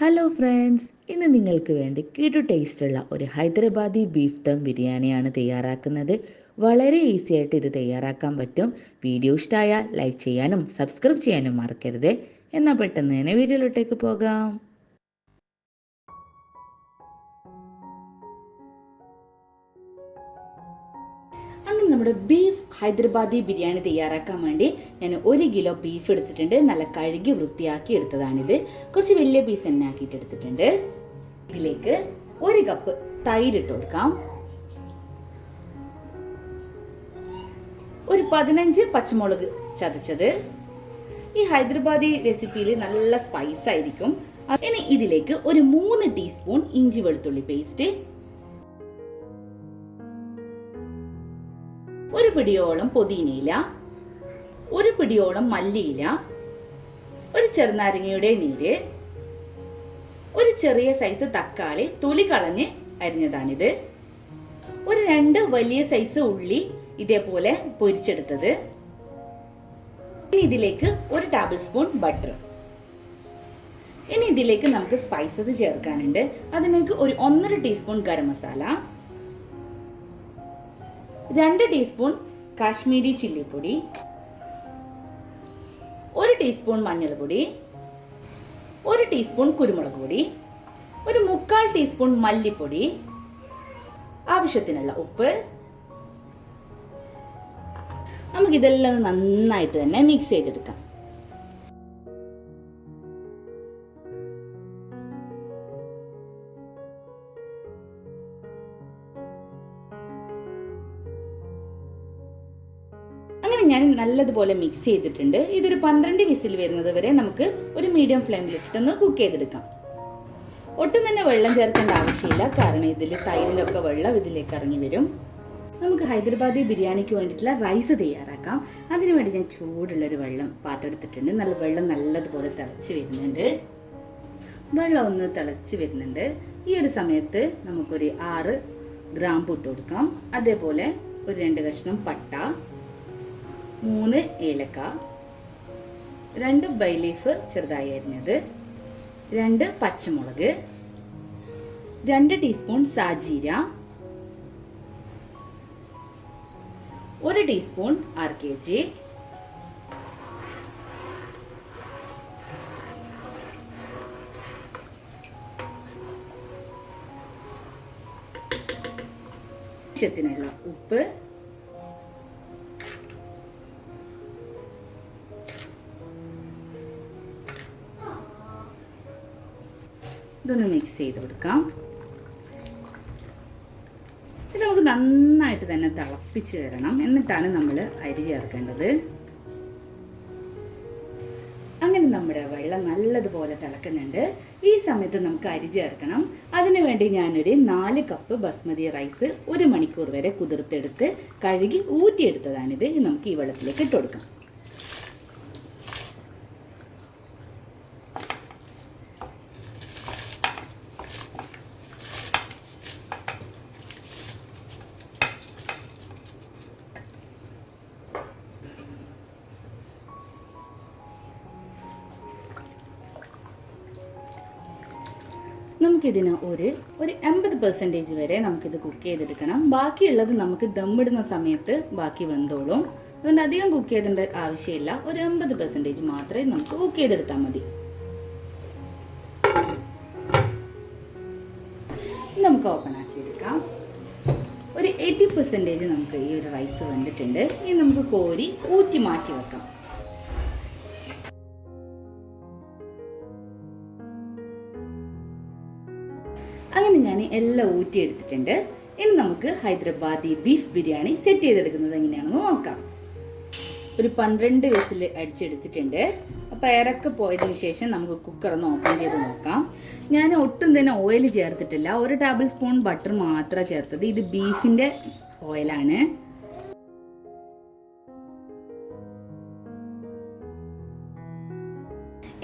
Hello friends, ഇന്ന് നിങ്ങൾക്ക് വേണ്ടി കിടു ടേസ്റ്റുള്ള ഒരു ഹൈദരാബാദി ബീഫ് ദം ബിരിയാണിയാണ് തയ്യാറാക്കുന്നത്. വളരെ ഈസി ആയിട്ട് ഇത് തയ്യാറാക്കാൻ പറ്റും. വീഡിയോ ഇഷ്ടമായാൽ ലൈക്ക് ചെയ്യാനും സബ്സ്ക്രൈബ് ചെയ്യാനും മറക്കരുത്. എന്നാൽ പെട്ടെന്ന് തന്നെ വീഡിയോയിലോട്ടേക്ക് പോകാം. അങ്ങനെ നമ്മുടെ ബീഫ് ഹൈദരാബാദി ബിരിയാണി തയ്യാറാക്കാൻ വേണ്ടി ഞാൻ 1 കിലോ ബീഫ് എടുത്തിട്ടുണ്ട്. നല്ല കഴുകി വൃത്തിയാക്കി എടുത്തതാണിത്. കുറച്ച് വലിയ പീസ് തന്നെ ആക്കിയിട്ട് എടുത്തിട്ടുണ്ട്. ഇതിലേക്ക് 1 കപ്പ് തൈര് ഇട്ട് കൊടുക്കാം. ഒരു 15 പച്ചമുളക് ചതച്ചത്. ഈ ഹൈദരാബാദി റെസിപ്പിയിൽ നല്ല സ്പൈസ് ആയിരിക്കും. ഇനി ഇതിലേക്ക് ഒരു 3 ടീസ്പൂൺ ഇഞ്ചി വെളുത്തുള്ളി പേസ്റ്റ്, ഒരു പിടിയോളം പുതിനയില, ഒരു പിടിയോളം മല്ലിയില, ഒരു ചെറുനാരങ്ങയുടെ നീര്, ഒരു ചെറിയ സൈസ് തക്കാളി തൊലി കളഞ്ഞ് അരിഞ്ഞതാണിത്, ഒരു 2 വലിയ സൈസ് ഉള്ളി ഇതേപോലെ പൊരിച്ചെടുത്തത്. ഇനി ഇതിലേക്ക് 1 ടേബിൾ സ്പൂൺ ബട്ടർ. ഇനി ഇതിലേക്ക് നമുക്ക് സ്പൈസസ് ചേർക്കാനുണ്ട്. അതിലേക്ക് ഒരു 1.5 ടീസ്പൂൺ ഗരം മസാല, 2 ടീസ്പൂൺ കാശ്മീരി ചില്ലിപ്പൊടി, 1 ടീസ്പൂൺ മഞ്ഞൾപ്പൊടി, 1 ടീസ്പൂൺ കുരുമുളക് പൊടി, ഒരു 3/4 ടീസ്പൂൺ മല്ലിപ്പൊടി, ആവശ്യത്തിനുള്ള ഉപ്പ്. നമുക്കിതെല്ലാം നന്നായിട്ട് തന്നെ മിക്സ് ചെയ്തെടുക്കാം. ഞാൻ നല്ലതുപോലെ മിക്സ് ചെയ്തിട്ടുണ്ട്. ഇതൊരു 12 വിസിൽ വരുന്നത് വരെ നമുക്ക് ഒരു മീഡിയം ഫ്ലെയിമിലിട്ടൊന്ന് കുക്ക് ചെയ്തെടുക്കാം. ഒട്ടും തന്നെ വെള്ളം ചേർക്കേണ്ട ആവശ്യമില്ല, കാരണം ഇതിൽ തൈരിൻ്റെ ഒക്കെ വെള്ളം ഇതിലേക്ക് ഇറങ്ങി വരും. നമുക്ക് ഹൈദരാബാദി ബിരിയാണിക്ക് വേണ്ടിയിട്ടുള്ള റൈസ് തയ്യാറാക്കാം. അതിനുവേണ്ടി ഞാൻ ചൂടുള്ളൊരു പാത്രം എടുത്തിട്ടുണ്ട്. വെള്ളം നല്ലതുപോലെ തിളച്ച് വരുന്നുണ്ട്. വെള്ളം ഒന്ന് തിളച്ച് വരുന്നുണ്ട്. ഈ ഒരു സമയത്ത് നമുക്കൊരു 6 ഗ്രാമ്പു ഇട്ട് കൊടുക്കാം. അതേപോലെ ഒരു 2 കഷ്ണം പട്ട, 3 ഏലക്ക, 2 ബൈ ലീഫ് ചെറുതായി അരിഞ്ഞത്, 2 പച്ചമുളക്, 2 ടീസ്പൂൺ സാജീര, 1 ടീസ്പൂൺ RKG, ആവശ്യത്തിനുള്ള ഉപ്പ്, ഇതൊന്ന് മിക്സ് ചെയ്ത് കൊടുക്കാം. ഇത് നമുക്ക് നന്നായിട്ട് തന്നെ തിളപ്പിച്ച് വരണം. എന്നിട്ടാണ് നമ്മൾ അരി ചേർക്കേണ്ടത്. അങ്ങനെ നമ്മുടെ വെള്ളം നല്ലതുപോലെ തിളക്കുന്നുണ്ട്. ഈ സമയത്ത് നമുക്ക് അരി ചേർക്കണം. അതിനുവേണ്ടി ഞാനൊരു 4 കപ്പ് ബസ്മതി റൈസ് 1 മണിക്കൂർ വരെ കുതിർത്തെടുത്ത് കഴുകി ഊറ്റിയെടുത്തതാണിത്. ഇത് നമുക്ക് ഈ വെള്ളത്തിലേക്ക് ഇട്ട് കൊടുക്കാം. നമുക്കിതിന് ഒരു 80% വരെ നമുക്കിത് കുക്ക് ചെയ്തെടുക്കണം. ബാക്കിയുള്ളത് നമുക്ക് ദമ്മിടുന്ന സമയത്ത് ബാക്കി വെന്തോളും. അതുകൊണ്ട് അധികം കുക്ക് ചെയ്തേണ്ട ആവശ്യമില്ല. ഒരു 80% മാത്രമേ നമുക്ക് കുക്ക് ചെയ്തെടുത്താൽ മതി. നമുക്ക് ഓപ്പൺ ആക്കി എടുക്കാം. ഒരു 80% നമുക്ക് ഈ ഒരു റൈസ് വെന്തിട്ടുണ്ട്. ഇനി നമുക്ക് കോരി ഊറ്റി മാറ്റി വെക്കാം. അങ്ങനെ ഞാൻ എല്ലാം ഊറ്റിയെടുത്തിട്ടുണ്ട്. ഇനി നമുക്ക് ഹൈദരാബാദി ബീഫ് ബിരിയാണി സെറ്റ് ചെയ്തെടുക്കുന്നത് എങ്ങനെയാണെന്ന് നോക്കാം. ഒരു 12 വിസിൽ അടിച്ചെടുത്തിട്ടുണ്ട്. അപ്പോൾ എയറൊക്കെ പോയതിന് ശേഷം നമുക്ക് കുക്കറൊന്ന് ഓപ്പൺ ചെയ്ത് നോക്കാം. ഞാൻ ഒട്ടും തന്നെ ഓയിൽ ചേർത്തിട്ടില്ല. 1 ടേബിൾ സ്പൂൺ ബട്ടർ മാത്രമാണ് ചേർത്തത്. ഇത് ബീഫിൻ്റെ ഓയിലാണ്.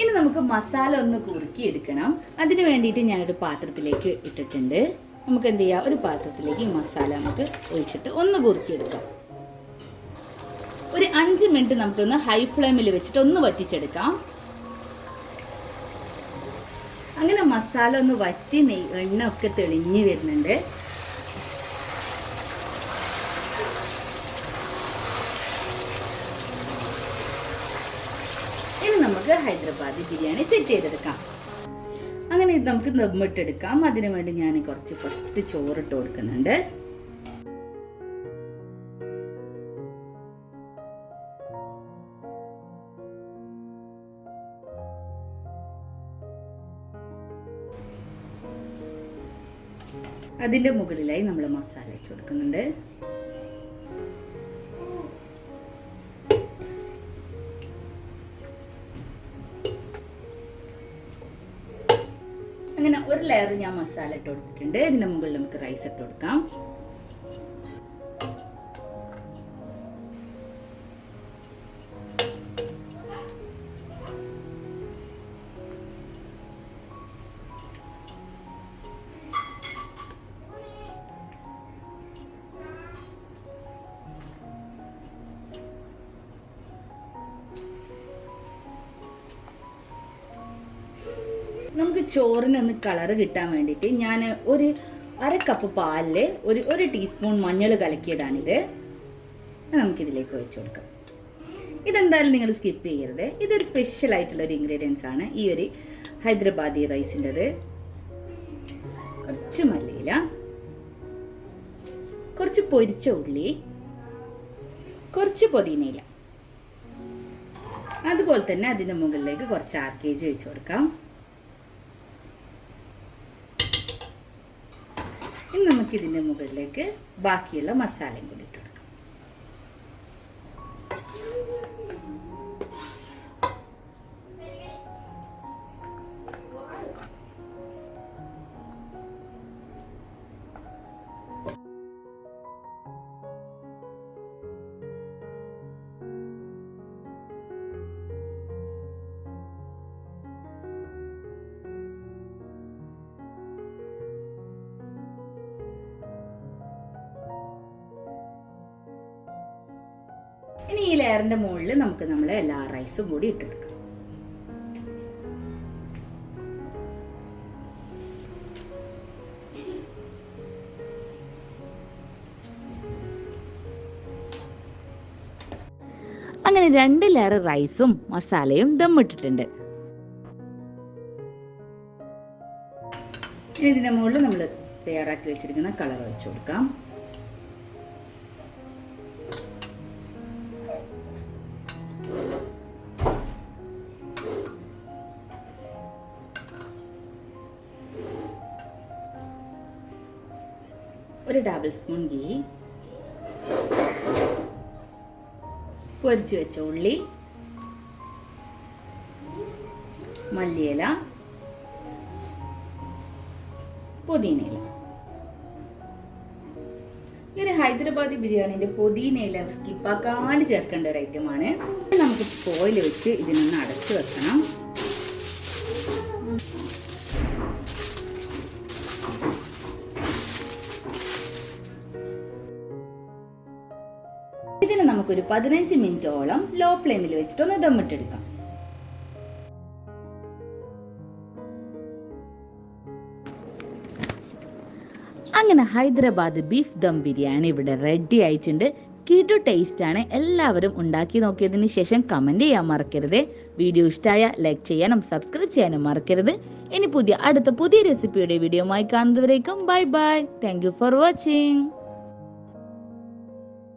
ഇനി നമുക്ക് മസാല ഒന്ന് കുറുക്കി എടുക്കണം. അതിന് വേണ്ടിയിട്ട് ഞാനൊരു പാത്രത്തിലേക്ക് ഇട്ടിട്ടുണ്ട്. നമുക്ക് എന്ത് ചെയ്യാം, ഒരു പാത്രത്തിലേക്ക് ഈ മസാല നമുക്ക് ഒഴിച്ചിട്ട് ഒന്ന് കുറുക്കിയെടുക്കാം. ഒരു 5 മിനിറ്റ് നമുക്കൊന്ന് ഹൈ ഫ്ലെയിമിൽ വെച്ചിട്ട് ഒന്ന് വറ്റിച്ചെടുക്കാം. അങ്ങനെ മസാല ഒന്ന് വറ്റി എണ്ണ ഒക്കെ തെളിഞ്ഞ് വരുന്നുണ്ട്. ഇനി നമുക്ക് ഹൈദരാബാദി ബിരിയാണി സെറ്റ് ചെയ്തെടുക്കാം. അങ്ങനെ ഇത് നമുക്ക് ദമ്മിട്ടെടുക്കാം. അതിനു വേണ്ടി ഞാൻ കുറച്ച് ഫസ്റ്റ് ചോറിട്ട് കൊടുക്കുന്നുണ്ട്. അതിൻ്റെ മുകളിലായി നമ്മൾ മസാല ഇട്ട് കൊടുക്കുന്നുണ്ട്. അങ്ങനെ ഒരു ലെയർ ഞാൻ മസാല ഇട്ട് കൊടുത്തിട്ടുണ്ട്. ഇതിൻ്റെ മുകളിൽ നമുക്ക് റൈസ് ഇട്ട് കൊടുക്കാം. നമുക്ക് ചോറിനൊന്ന് കളറ് കിട്ടാൻ വേണ്ടിയിട്ട് ഞാൻ ഒരു 1/2 കപ്പ് പാലിൽ ഒരു ടീസ്പൂൺ മഞ്ഞൾ കലക്കിയതാണിത്. നമുക്കിതിലേക്ക് ഒഴിച്ചു കൊടുക്കാം. ഇതെന്തായാലും നിങ്ങൾ സ്കിപ്പ് ചെയ്യരുത്. ഇതൊരു സ്പെഷ്യൽ ആയിട്ടുള്ളൊരു ഇൻഗ്രീഡിയൻസ് ആണ് ഈ ഒരു ഹൈദരാബാദി റൈസിൻ്റെത്. കുറച്ച് മല്ലിയില, കുറച്ച് പൊരിച്ച ഉള്ളി, കുറച്ച് പുതിനയില, അതുപോലെ തന്നെ അതിൻ്റെ മുകളിലേക്ക് കുറച്ച് RKG ഒഴിച്ചു കൊടുക്കാം. ഇനി നമുക്കിതിൻ്റെ മുകളിലേക്ക് ബാക്കിയുള്ള മസാലയും കൂടി ഇട്ട് കൊടുക്കാം. ഇനി ഈ ലെയറിന്റെ മുകളിൽ നമുക്ക് എല്ലാ റൈസും കൂടി ഇട്ട് കൊടുക്കാം. അങ്ങനെ 2 ലെയർ റൈസും മസാലയും ദമ്മിട്ടിട്ടുണ്ട്. ഇനി ഇതിന്റെ മുകളിൽ നമ്മൾ തയ്യാറാക്കി വെച്ചിരിക്കുന്ന കളർ ഒഴിച്ചു കൊടുക്കാം. ഒരു ടേബിൾ സ്പൂൺ ഗീ, പൊരിച്ചു വെച്ച ഉള്ളി, മല്ലിയില, പുതിനയില. ഇങ്ങനെ ഹൈദരാബാദി ബിരിയാണിന്റെ പുതിനയില സ്കിപ്പാക്കാണ്ട് ചേർക്കേണ്ട ഒരു ഐറ്റമാണ്. നമുക്ക് ഫോയിൽ വെച്ച് ഇതിനൊന്ന് അടച്ചു വെക്കണം. ഇതിന് നമുക്കൊരു 15 മിനിറ്റോളം ലോ ഫ്ലെയിമിൽ വെച്ചിട്ടൊന്ന് ദമ്മിട്ടെടുക്കാം. അങ്ങനെ ഹൈദരാബാദ് ബീഫ് ദം ബിരിയാണി ഇവിടെ റെഡി ആയിട്ടുണ്ട്. കിടു ടേസ്റ്റ് ആണ്. എല്ലാവരും ഉണ്ടാക്കി നോക്കിയതിന് ശേഷം കമന്റ് ചെയ്യാൻ മറക്കരുത്. വീഡിയോ ഇഷ്ടമായ ലൈക്ക് ചെയ്യാനും സബ്സ്ക്രൈബ് ചെയ്യാനും മറക്കരുത്. ഇനി അടുത്ത പുതിയ റെസിപ്പിയുടെ വീഡിയോയുമായി കാണുന്നതുവരേക്കും bye bye. Thank you for watching.